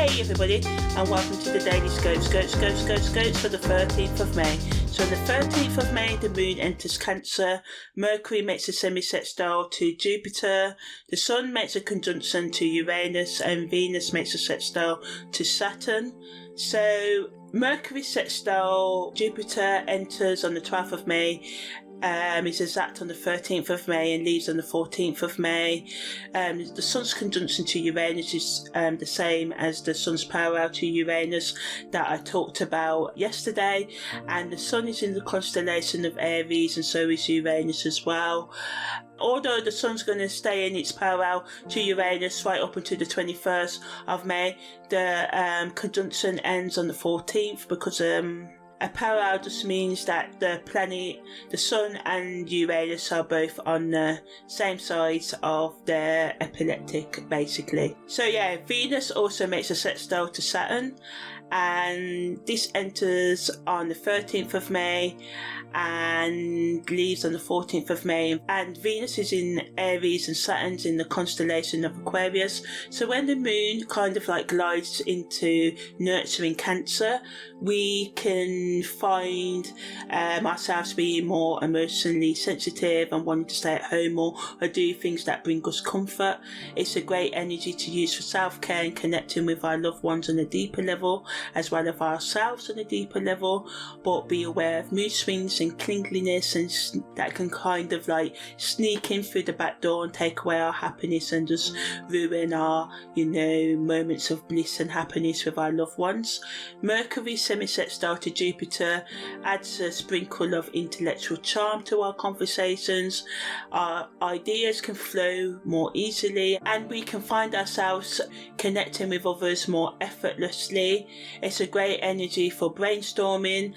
Hey everybody, and welcome to the Daily Scopes for the 13th of May. So on the 13th of May, the moon enters Cancer, Mercury makes a semi-sextile to Jupiter, the sun makes a conjunction to Uranus, and Venus makes a sextile to Saturn. So Mercury sextile Jupiter enters on the 12th of May. Is exact on the 13th of May and leaves on the 14th of May. The sun's conjunction to Uranus is the same as the sun's parallel to Uranus that I talked about yesterday, and the sun is in the constellation of Aries, and so is Uranus as well. Although the sun's going to stay in its parallel to Uranus right up until the 21st of May, the conjunction ends on the 14th because a parallel just means that the planet, the sun and Uranus are both on the same sides of their ecliptic, basically. So yeah, Venus also makes a sextile to Saturn, and this enters on the 13th of May and leaves on the 14th of May. And Venus is in Aries and Saturn's in the constellation of Aquarius. So when the moon kind of like glides into nurturing Cancer, we can find ourselves being more emotionally sensitive and wanting to stay at home more or do things that bring us comfort. It's a great energy to use for self-care and connecting with our loved ones on a deeper level, as well as ourselves on a deeper level. But be aware of mood swings and clinginess, and that can kind of like sneak in through the back door and take away our happiness and just ruin our, moments of bliss and happiness with our loved ones. Mercury SemiSextile to Jupiter adds a sprinkle of intellectual charm to our conversations. Our ideas can flow more easily, and we can find ourselves connecting with others more effortlessly. It's a great energy for brainstorming,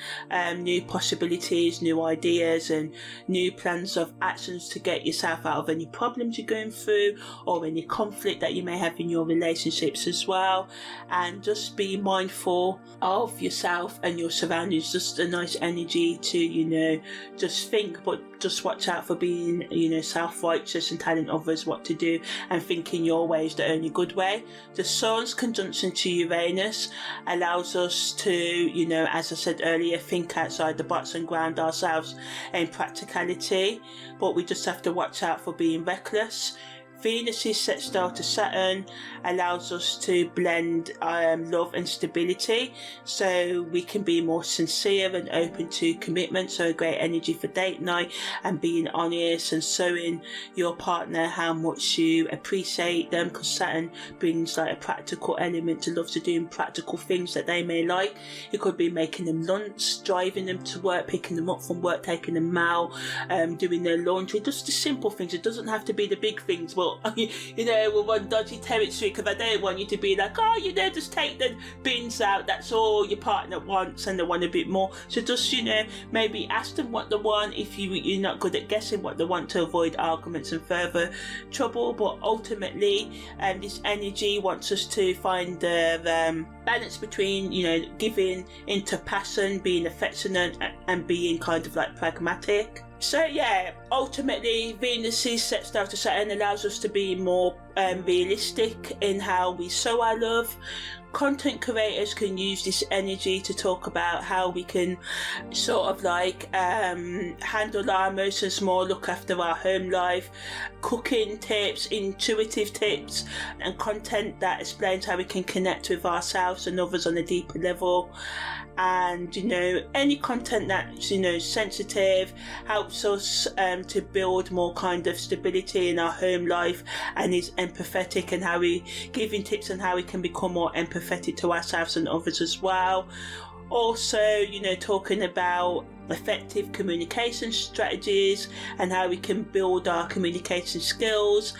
new possibilities, new ideas, and new plans of actions to get yourself out of any problems you're going through or any conflict that you may have in your relationships as well. And just be mindful of yourself and your surroundings. Just a nice energy to, just think, but just watch out for being, self-righteous and telling others what to do and thinking your way is the only good way. The sun's conjunction to Uranus allows us to, as I said earlier, think outside the box and ground ourselves in practicality, but we just have to watch out for being reckless. Venus's sextile to Saturn allows us to blend love and stability, so we can be more sincere and open to commitment. So a great energy for date night and being honest and showing your partner how much you appreciate them, because Saturn brings like a practical element to love, to doing practical things that they may like. It could be making them lunch, driving them to work, picking them up from work, taking them out, doing their laundry, just the simple things. It doesn't have to be the big things, but we're on dodgy territory, because I don't want you to be like, just take the bins out, that's all your partner wants and they want a bit more. So just, maybe ask them what they want if you're not good at guessing what they want, to avoid arguments and further trouble. But ultimately, this energy wants us to find the balance between, giving into passion, being affectionate, and being kind of like pragmatic. So yeah, ultimately Venus's sextile to Saturn allows us to be more realistic in how we show our love. Content creators can use this energy to talk about how we can sort of like handle our emotions more, look after our home life, cooking tips, intuitive tips, and content that explains how we can connect with ourselves and others on a deeper level. And any content that's sensitive helps us to build more kind of stability in our home life, and is empathetic, and how we giving tips on how we can become more empathetic to ourselves and others as well. Also, talking about effective communication strategies and how we can build our communication skills,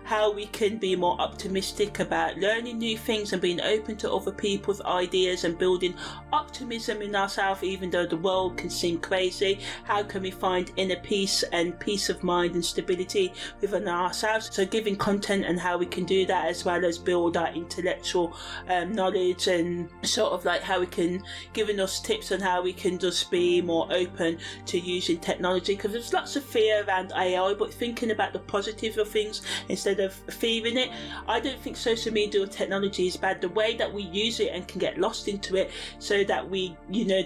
how we can be more optimistic about learning new things and being open to other people's ideas and building optimism in ourselves even though the world can seem crazy. How can we find inner peace and peace of mind and stability within ourselves? So giving content and how we can do that, as well as build our intellectual knowledge, and sort of like how we can, giving us tips on how we can just be more open to using technology, because there's lots of fear around AI, but thinking about the positive of things instead instead of fearing it. I don't think social media or technology is bad. The way that we use it and can get lost into it, so that we,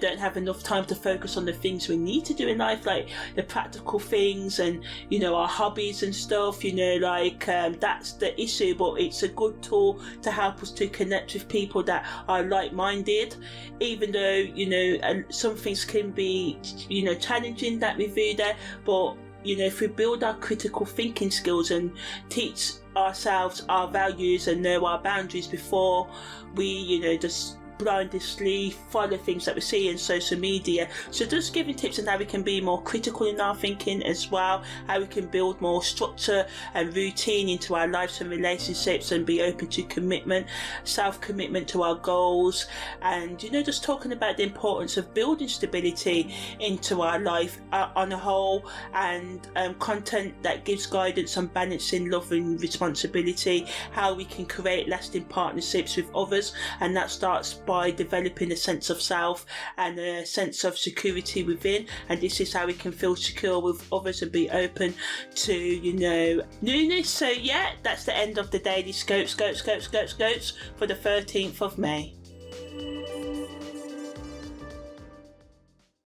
don't have enough time to focus on the things we need to do in life, like the practical things and, our hobbies and stuff, that's the issue. But it's a good tool to help us to connect with people that are like-minded, even though, some things can be, challenging that we view there. But if we build our critical thinking skills and teach ourselves our values and know our boundaries before we, just blindly follow things that we see in social media. So just giving tips on how we can be more critical in our thinking as well, how we can build more structure and routine into our lives and relationships, and be open to commitment, self-commitment to our goals, and just talking about the importance of building stability into our life on a whole, and content that gives guidance on balancing love and responsibility, how we can create lasting partnerships with others, and that starts by developing a sense of self and a sense of security within. And this is how we can feel secure with others and be open to newness. So yeah, that's the end of the daily scopes for the 13th of May.